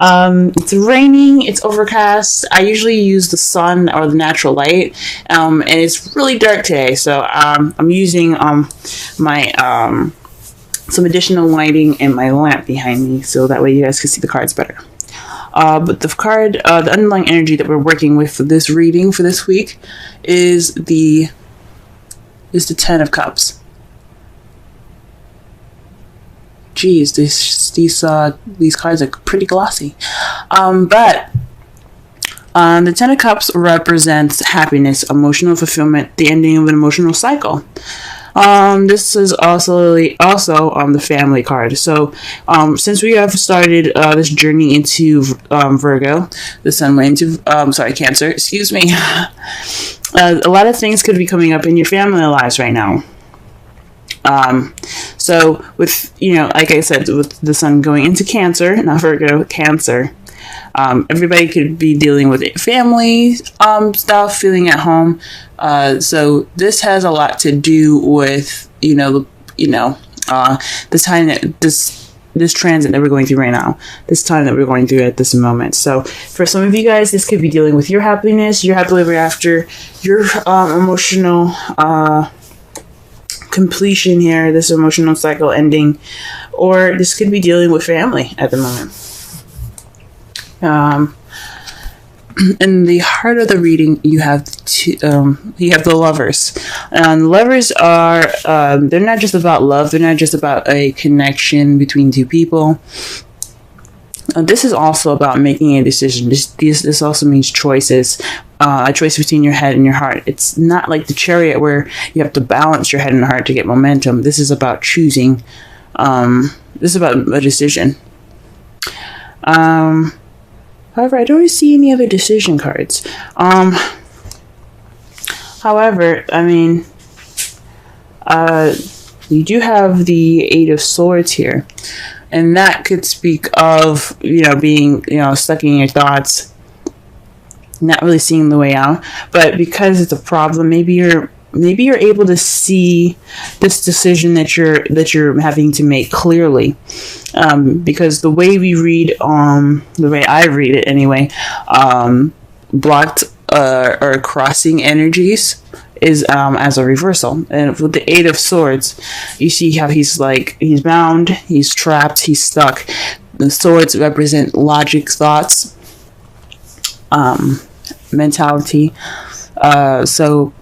It's raining, it's overcast. I usually use the sun or the natural light, and it's really dark today, so I'm using my some additional lighting in my lamp behind me, so that way you guys can see the cards better. But the underlying energy that we're working with for this reading for this week is the Ten of Cups. Geez, these cards are pretty glossy. But the Ten of Cups represents happiness, emotional fulfillment, the ending of an emotional cycle. This is also the family card. So, since we have started this journey into Virgo, the sun went into Cancer. Excuse me. A lot of things could be coming up in your family lives right now. So with, like I said, with the sun going into Cancer, not Virgo, Cancer, everybody could be dealing with family stuff, feeling at home. So this has a lot to do with the time that this transit that we're going through right now, this time that we're going through at this moment. So for some of you guys, this could be dealing with your happiness, your happily ever after, your emotional completion here, this emotional cycle ending, or this could be dealing with family at the moment. In the heart of the reading, you have the Lovers. Lovers are they're not just about love. They're not just about a connection between two people. This is also about making a decision. This also means choices. A choice between your head and your heart. It's not like the Chariot where you have to balance your head and heart to get momentum. This is about choosing. This is about a decision. However, I don't see any other decision cards. However, I mean, you do have the Eight of Swords here, and that could speak of being stuck in your thoughts, not really seeing the way out. But because it's a problem, maybe you're able to see this decision that you're having to make clearly, because the way we read, the way I read it anyway, blocked or crossing energies is as a reversal. And with the Eight of Swords, you see how he's bound, he's trapped, he's stuck. The swords represent logic, thoughts, mentality. So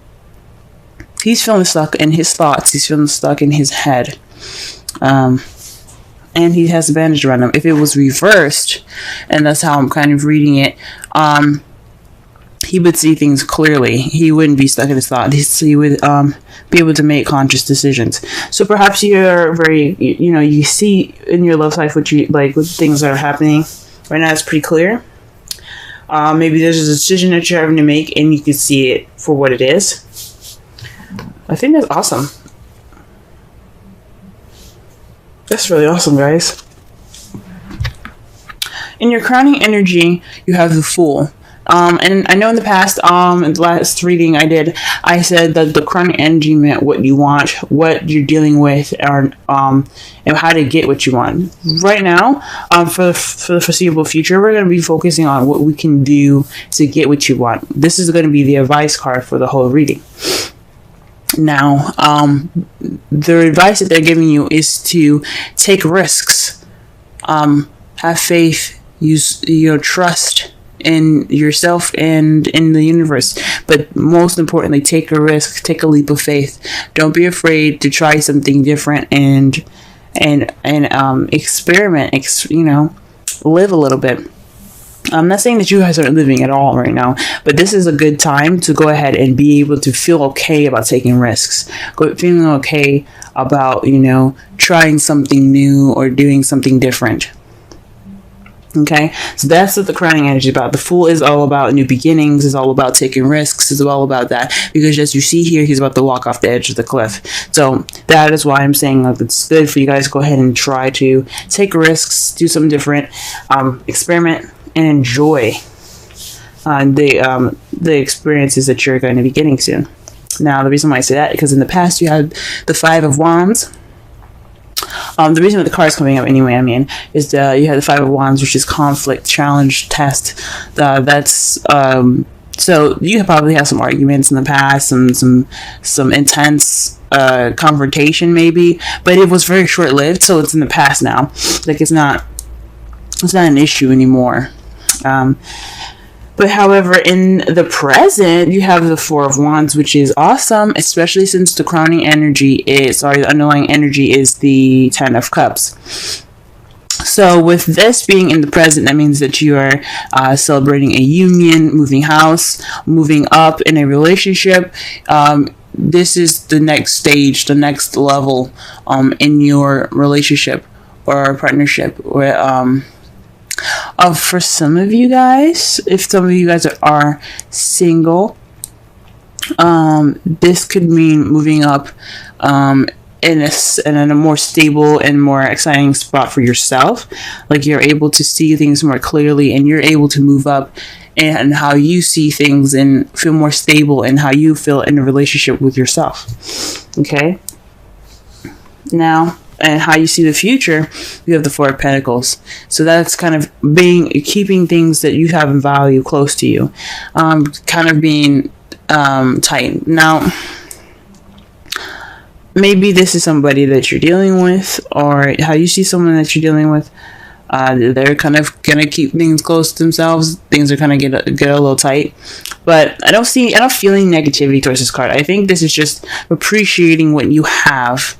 he's feeling stuck in his thoughts. He's feeling stuck in his head. And he has a bandage around him. If it was reversed, and that's how I'm kind of reading it, he would see things clearly. He wouldn't be stuck in his thoughts. He would be able to make conscious decisions. So perhaps you're very, you see in your love life what things that are happening right now is pretty clear. Maybe there's a decision that you're having to make, and you can see it for what it is. I think that's awesome. That's really awesome, guys. In your crowning energy, you have the Fool. And I know in the past, in the last reading I did, I said that the crowning energy meant what you want, what you're dealing with, and how to get what you want. Right now, for the foreseeable future, we're going to be focusing on what we can do to get what you want. This is going to be the advice card for the whole reading. Now, the advice that they're giving you is to take risks, have faith, use trust in yourself and in the universe, but most importantly, take a risk, take a leap of faith. Don't be afraid to try something different and experiment. Live a little bit. I'm not saying that you guys aren't living at all right now, but this is a good time to go ahead and be able to feel okay about taking risks. Feeling okay about, trying something new or doing something different. Okay, so that's what the crowning energy is about. The Fool is all about new beginnings, is all about taking risks, is all about that. Because as you see here, he's about to walk off the edge of the cliff. So that is why I'm saying it's good for you guys to go ahead and try to take risks, do something different, experiment, and enjoy the experiences that you're going to be getting soon. Now, the reason why I say that is because in the past you had the Five of Wands. The reason why the card is coming up anyway, I mean, is you have the Five of Wands, which is conflict, challenge, test. So you probably have some arguments in the past, some intense confrontation maybe, but it was very short lived, so it's in the past now. Like it's not an issue anymore. But however, in the present, you have the Four of Wands, which is awesome, especially since the crowning energy the underlying energy is the Ten of Cups. So with this being in the present, that means that you are celebrating a union, moving house, moving up in a relationship. This is the next stage, the next level in your relationship or partnership. For some of you guys, if some of you guys are single, this could mean moving up in a more stable and more exciting spot for yourself. Like you're able to see things more clearly, and you're able to move up and how you see things and feel more stable in how you feel in a relationship with yourself. Okay? Now, and how you see the future, you have the Four of Pentacles. So that's kind of keeping things that you have in value close to you, kind of being tight. Now, maybe this is somebody that you're dealing with, or how you see someone that you're dealing with. They're kind of gonna keep things close to themselves. Things are kind of get a little tight, but I don't feel any negativity towards this card. I think this is just appreciating what you have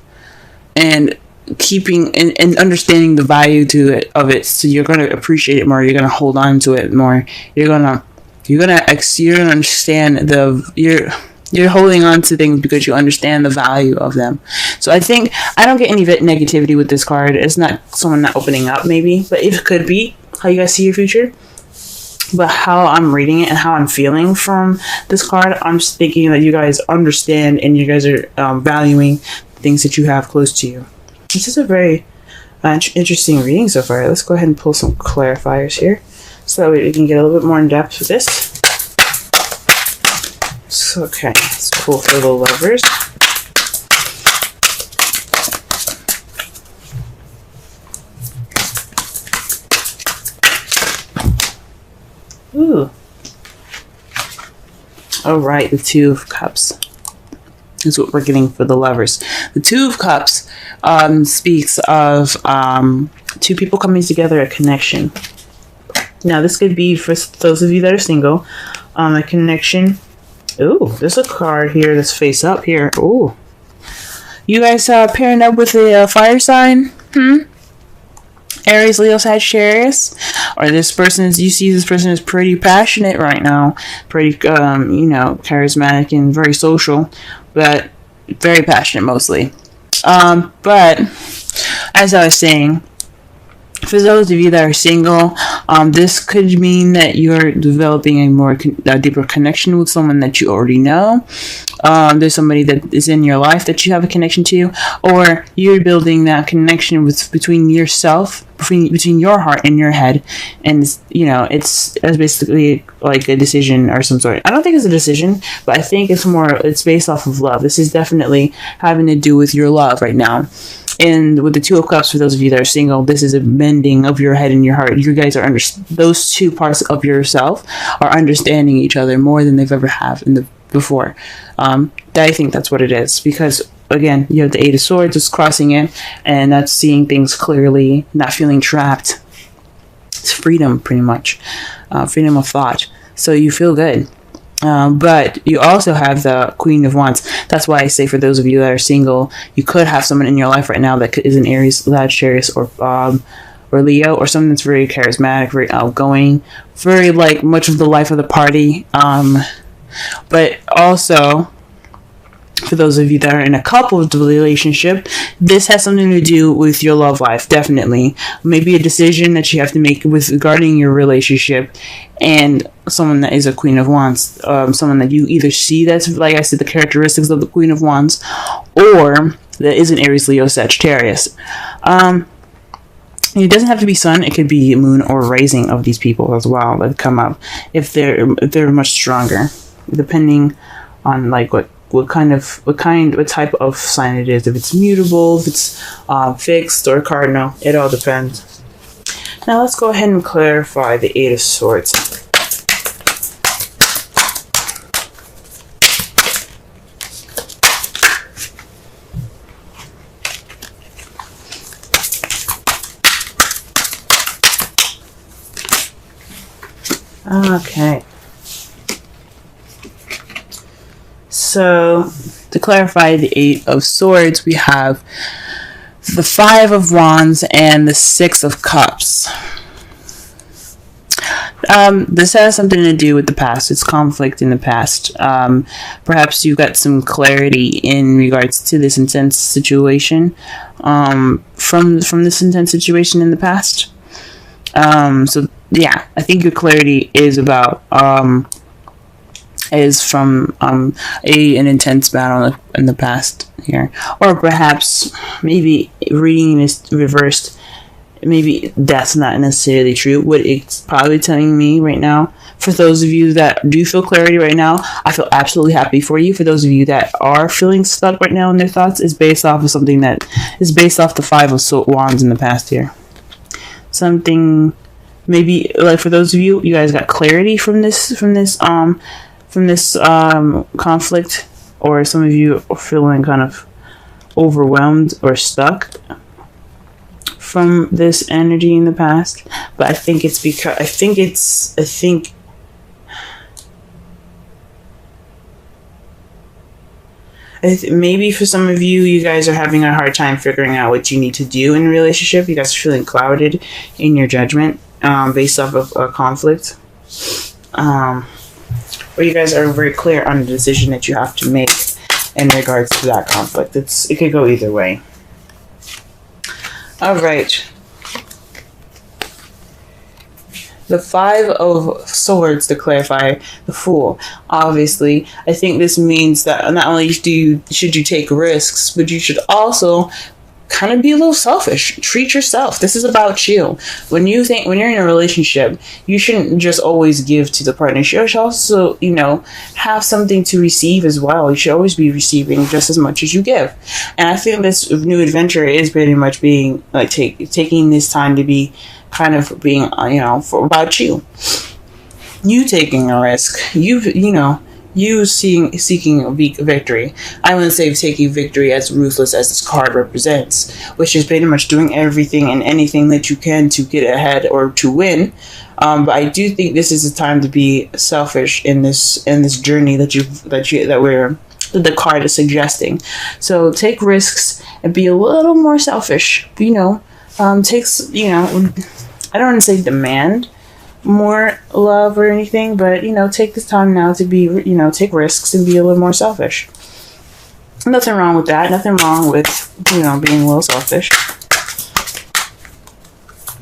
and keeping and understanding the value of it. So you're gonna appreciate it more. You're gonna hold on to it more. You're gonna understand you're holding on to things because you understand the value of them. So I don't get any negativity with this card. It's not someone not opening up maybe, but it could be how you guys see your future. But how I'm reading it and how I'm feeling from this card, I'm just thinking that you guys understand and you guys are valuing things that you have close to you. This is a very interesting reading so far. Let's go ahead and pull some clarifiers here so that we can get a little bit more in depth with this. So, okay, let's pull for the Lovers. Ooh. Alright, the Two of Cups is what we're getting for the Lovers. The Two of Cups speaks of two people coming together, a connection. Now, this could be for those of you that are single, a connection. Ooh, there's a card here that's face up here. Ooh. You guys pairing up with a fire sign? Aries, Leo, Sagittarius? Or this person is pretty passionate right now. Pretty, charismatic and very social. But very passionate mostly. But, as I was saying, for those of you that are single, this could mean that you're developing a deeper connection with someone that you already know. There's somebody that is in your life that you have a connection to, or you're building that connection between yourself, between your heart and your head, and it's basically like a decision or some sort. I don't think it's a decision, but I think it's based off of love. This is definitely having to do with your love right now. And with the Two of Cups, for those of you that are single, this is a mending of your head and your heart. You guys are those two parts of yourself are understanding each other more than they've ever have before. I think that's what it is, because again, you have the Eight of Swords, just crossing it, and that's seeing things clearly, not feeling trapped. It's freedom, pretty much, freedom of thought. So you feel good. But you also have the Queen of Wands. That's why I say for those of you that are single, you could have someone in your life right now that is an Aries, Sagittarius, or Leo, or someone that's very charismatic, very outgoing, very much of the life of the party. But also, for those of you that are in a couples relationship, this has something to do with your love life, definitely. Maybe a decision that you have to make regarding your relationship, and someone that is a Queen of Wands, someone that you either see that's, like I said, the characteristics of the Queen of Wands, or that is an Aries, Leo, Sagittarius. It doesn't have to be sun, it could be moon or rising of these people as well that come up if they're much stronger, depending on what what type of sign it is. If it's mutable, if it's fixed or cardinal, it all depends. Now let's go ahead and clarify the Eight of Swords. Okay. So, to clarify the Eight of Swords, we have the Five of Wands and the Six of Cups. This has something to do with the past. It's conflict in the past. Perhaps you got some clarity in regards to this intense situation from this intense situation in the past. So yeah, I think your clarity is about is from an intense battle in the past here, or perhaps maybe reading this reversed. Maybe that's not necessarily true. What it's probably telling me right now, for those of you that do feel clarity right now, I feel absolutely happy for you. For those of you that are feeling stuck right now in their thoughts, is based off of something that is based off the Five of Wands in the past here. Something, maybe, like, for those of you guys got clarity from this conflict, or some of you are feeling kind of overwhelmed or stuck from this energy in the past. But I think it's because maybe for some of you, you guys are having a hard time figuring out what you need to do in a relationship. You guys are feeling clouded in your judgment based off of a conflict. Or you guys are very clear on the decision that you have to make in regards to that conflict. It could go either way. All right. The Five of Swords, to clarify, the Fool. Obviously, I think this means that not only should you take risks, but you should also kind of be a little selfish. Treat yourself. This is about you. When you're in a relationship, you shouldn't just always give to the partner. You should also, have something to receive as well. You should always be receiving just as much as you give. And I think this new adventure is pretty much being like taking this time to be kind of being, about you. You taking a risk. You seeking victory. I wouldn't say taking victory as ruthless as this card represents, which is pretty much doing everything and anything that you can to get ahead or to win. But I do think this is a time to be selfish in this journey that the card is suggesting. So take risks and be a little more selfish. I don't want to say demand more love or anything, but take this time now to be, take risks and be a little more selfish. Nothing wrong with that. Nothing wrong with being a little selfish.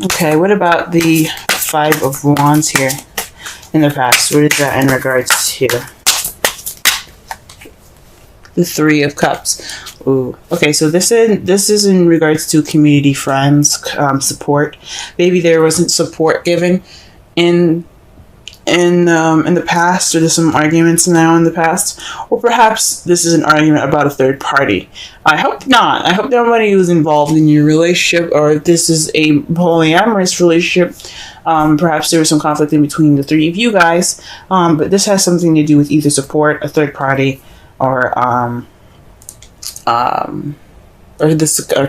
Okay, what about the Five of Wands here in the past? What is that in regards to the Three of Cups? Ooh. Okay, so this is in regards to community, friends, support. Maybe there wasn't support given in the past, or there's some arguments now in the past, or perhaps this is an argument about a third party. I hope not. I hope nobody was involved in your relationship, or if this is a polyamorous relationship, perhaps there was some conflict in between the three of you guys, but this has something to do with either support, a third party, or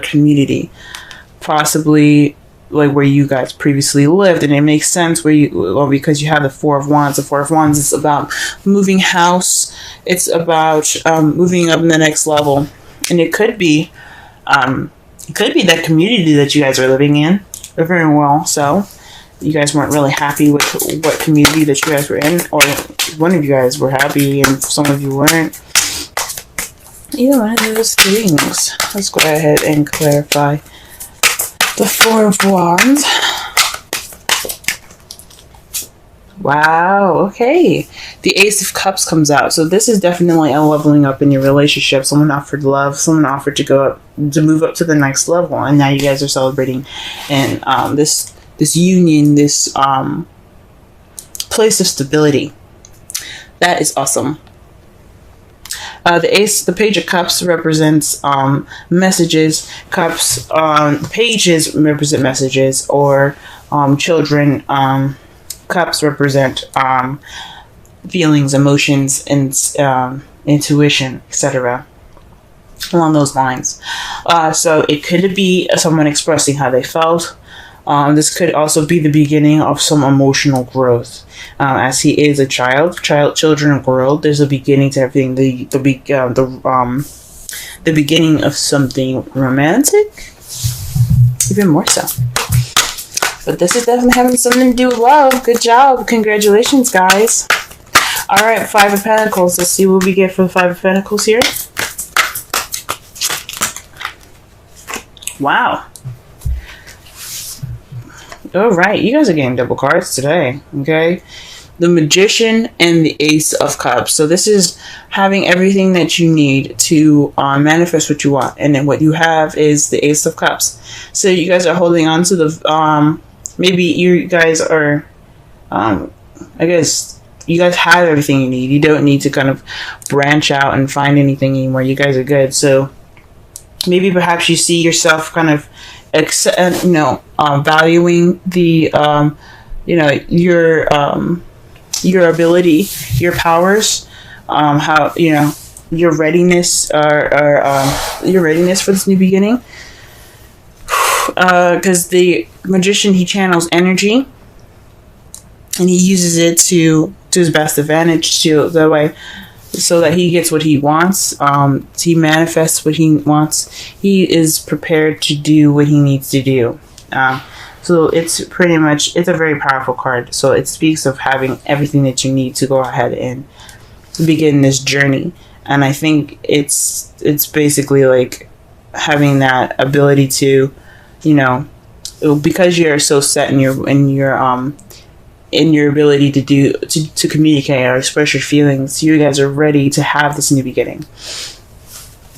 community, possibly like where you guys previously lived. And it makes sense because you have the Four of Wands. The Four of Wands is about moving house. It's about moving up in the next level, and it could be that community that you guys are living in. Very well, so you guys weren't really happy with what community that you guys were in, or one of you guys were happy and some of you weren't. Either one of those things. Let's go ahead and clarify the Four of Wands. Wow, okay. The Ace of Cups comes out. So this is definitely a leveling up in your relationship. Someone offered love. Someone offered to move up to the next level. And now you guys are celebrating. And this union, this place of stability. That is awesome. The Page of Cups represents messages. Cups, pages represent messages or children. Cups represent feelings, emotions, and intuition, etc. Along those lines. So it could be someone expressing how they felt. This could also be the beginning of some emotional growth. As he is a children grow. There's a beginning to everything. The beginning of something romantic, even more so. But this is definitely having something to do with love. Good job, congratulations, guys. All right, Five of Pentacles. Let's see what we get for the Five of Pentacles here. Wow. All right, you guys are getting double cards today, okay? The Magician and the Ace of Cups. So this is having everything that you need to manifest what you want. And then what you have is the Ace of Cups. So you guys are holding on to the... maybe you guys are... I guess you guys have everything you need. You don't need to kind of branch out and find anything anymore. You guys are good. So maybe perhaps you see yourself kind of... valuing the your ability, your powers, how your readiness your readiness for this new beginning, because the Magician, he channels energy and he uses it to his best advantage to the way so that he gets what he wants. He manifests what he wants. He is prepared to do what he needs to do. So it's pretty much, it's a very powerful card. So it speaks of having everything that you need to go ahead and begin this journey. And I think it's basically like having that ability to, because you're so set in your ability to communicate or express your feelings, you guys are ready to have this new beginning.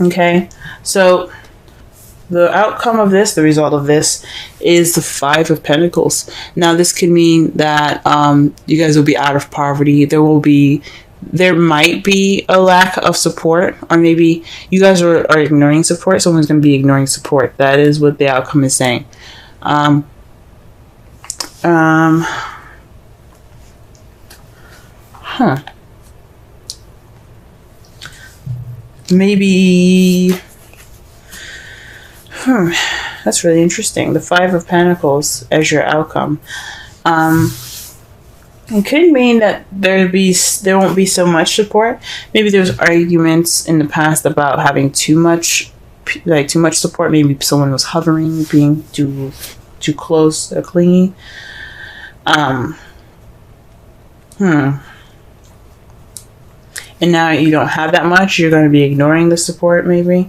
Okay, so the outcome of this, the result of this, is the Five of Pentacles. Now this could mean that you guys will be out of poverty. There might be a lack of support, or maybe you guys are ignoring support. Someone's going to be ignoring support. That is what the outcome is saying. Maybe... That's really interesting. The Five of Pentacles as your outcome. It could mean that there won't be so much support. Maybe there's arguments in the past about having too much support. Maybe someone was hovering, being too close or clingy. And now you don't have that much. You're going to be ignoring the support, maybe.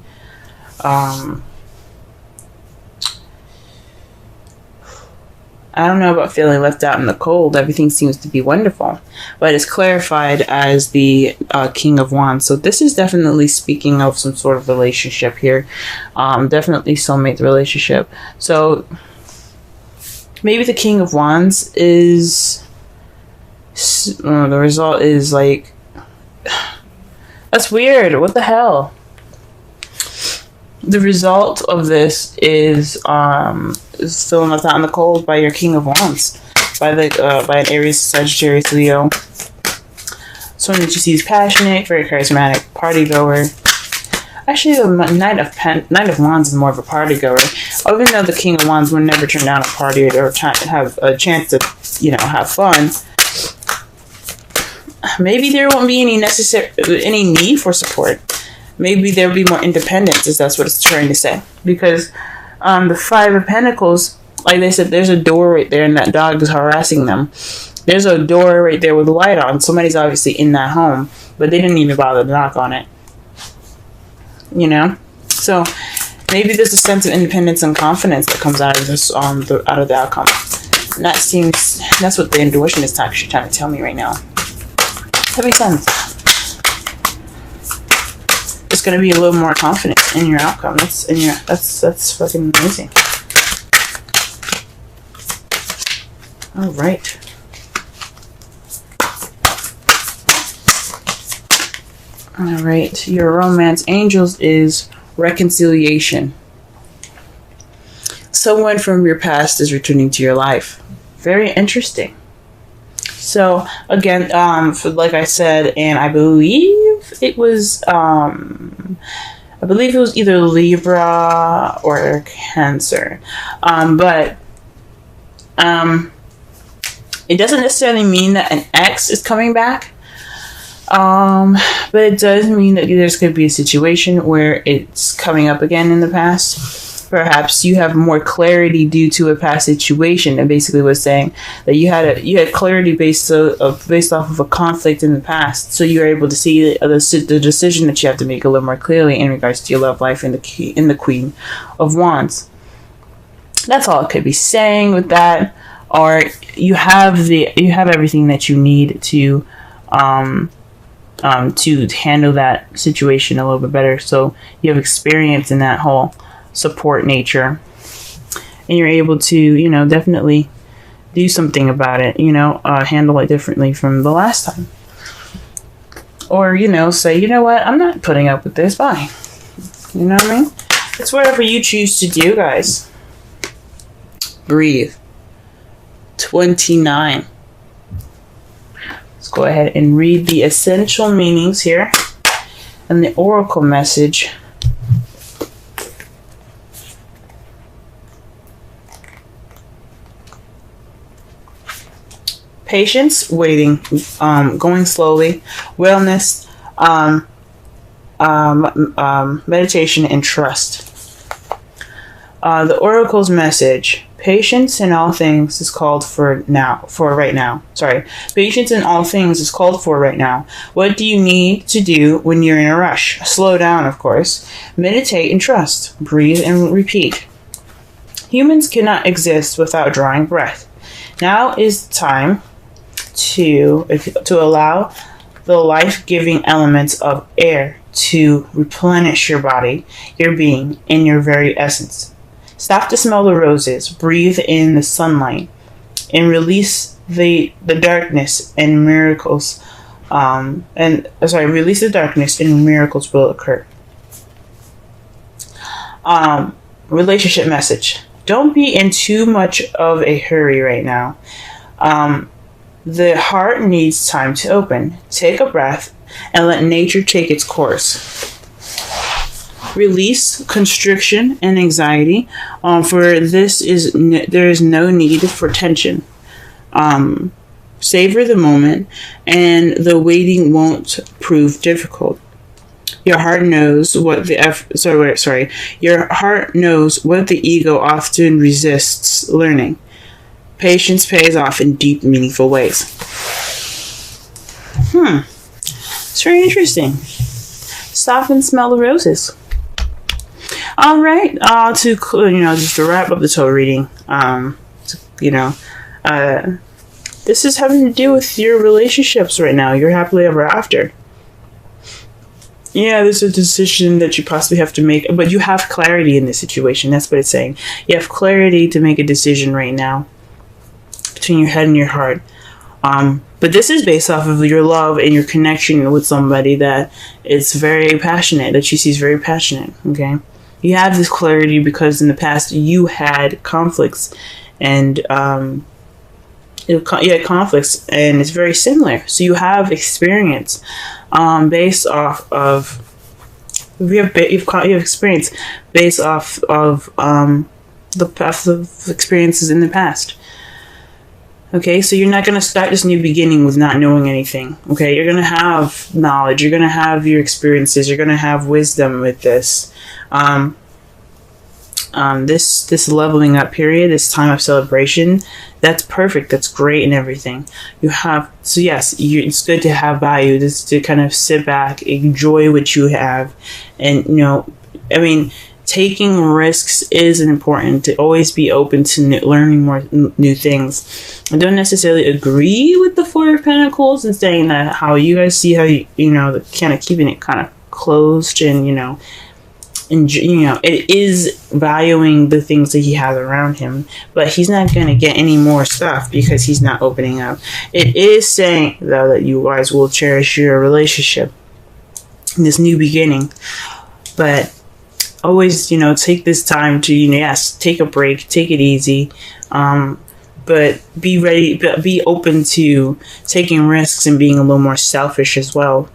I don't know about feeling left out in the cold. Everything seems to be wonderful. But it's clarified as the King of Wands. So this is definitely speaking of some sort of relationship here. Definitely soulmate relationship. So maybe the King of Wands is... the result is like... That's weird. What the hell? The result of this is feeling left out in the cold by your King of Wands, by an Aries, Sagittarius, Leo. Someone that you see is passionate, very charismatic, party goer. Actually, the Knight of Wands is more of a party goer. Even though the King of Wands would never turn down a party or have a chance to, have fun. Maybe there won't be any need for support. Maybe there'll be more independence, if that's what it's trying to say. Because the Five of Pentacles, like they said, there's a door right there and that dog is harassing them. There's a door right there with a light on. Somebody's obviously in that home, but they didn't even bother to knock on it. So maybe there's a sense of independence and confidence that comes out of this, out of the outcome. And that's what the intuition is actually trying to tell me right now. That makes sense. It's going to be a little more confident in your outcome. That's fucking amazing. All right. All right, your romance angels is reconciliation. Someone from your past is returning to your life. Very interesting. So again, like I said, and I believe it was either Libra or Cancer, but it doesn't necessarily mean that an ex is coming back. But it does mean that there's going to be a situation where it's coming up again in the past. Perhaps you have more clarity due to a past situation, and basically was saying that you had clarity based off of a conflict in the past, so you were able to see the decision that you have to make a little more clearly in regards to your love life in the Queen of Wands. That's all I could be saying with that. Or you have everything that you need to handle that situation a little bit better. So you have experience in that whole support nature, and you're able to, definitely do something about it, handle it differently from the last time. Or, say, you know what, I'm not putting up with this, bye. You know what I mean? It's whatever you choose to do, guys. Breathe. 29. Let's go ahead and read the essential meanings here and the oracle message. Patience, waiting, going slowly, wellness, meditation, and trust. The oracle's message: patience in all things is called for right now. Patience in all things is called for right now. What do you need to do when you're in a rush? Slow down, of course. Meditate and trust. Breathe and repeat. Humans cannot exist without drawing breath. Now is the time to allow the life-giving elements of air to replenish your body, your being, and your very essence. Stop to smell the roses, breathe in the sunlight, and release the darkness, and miracles. Release the darkness, and miracles will occur. Relationship message: don't be in too much of a hurry right now. The heart needs time to open. Take a breath and let nature take its course. Release constriction and anxiety. For this there is no need for tension. Savor the moment, and the waiting won't prove difficult. Your heart knows what Your heart knows what the ego often resists learning. Patience pays off in deep, meaningful ways. It's very interesting. Stop and smell the roses. All right. Just to wrap up the tarot reading. This is having to do with your relationships right now. You're happily ever after. Yeah, there's a decision that you possibly have to make, but you have clarity in this situation. That's what it's saying. You have clarity to make a decision right now between your head and your heart. But this is based off of your love and your connection with somebody that is very passionate, that she sees very passionate, okay? You have this clarity because in the past you had conflicts, and you had conflicts, and it's very similar. So you have experience based off of you have experience based off of the past of experiences in the past. Okay, so you're not going to start this new beginning with not knowing anything. Okay, you're going to have knowledge. You're going to have your experiences. You're going to have wisdom with this. This leveling up period, this time of celebration, that's perfect. That's great and everything. It's good to have value. Just to kind of sit back, enjoy what you have, and taking risks is important. To always be open to learning more new things. I don't necessarily agree with the Four of Pentacles and saying that how you guys see how the kind of keeping it kind of closed, and it is valuing the things that he has around him, but he's not going to get any more stuff because he's not opening up. It is saying though that you guys will cherish your relationship. this new beginning. But always, take this time to, yes, take a break, take it easy. But be ready, be open to taking risks and being a little more selfish as well.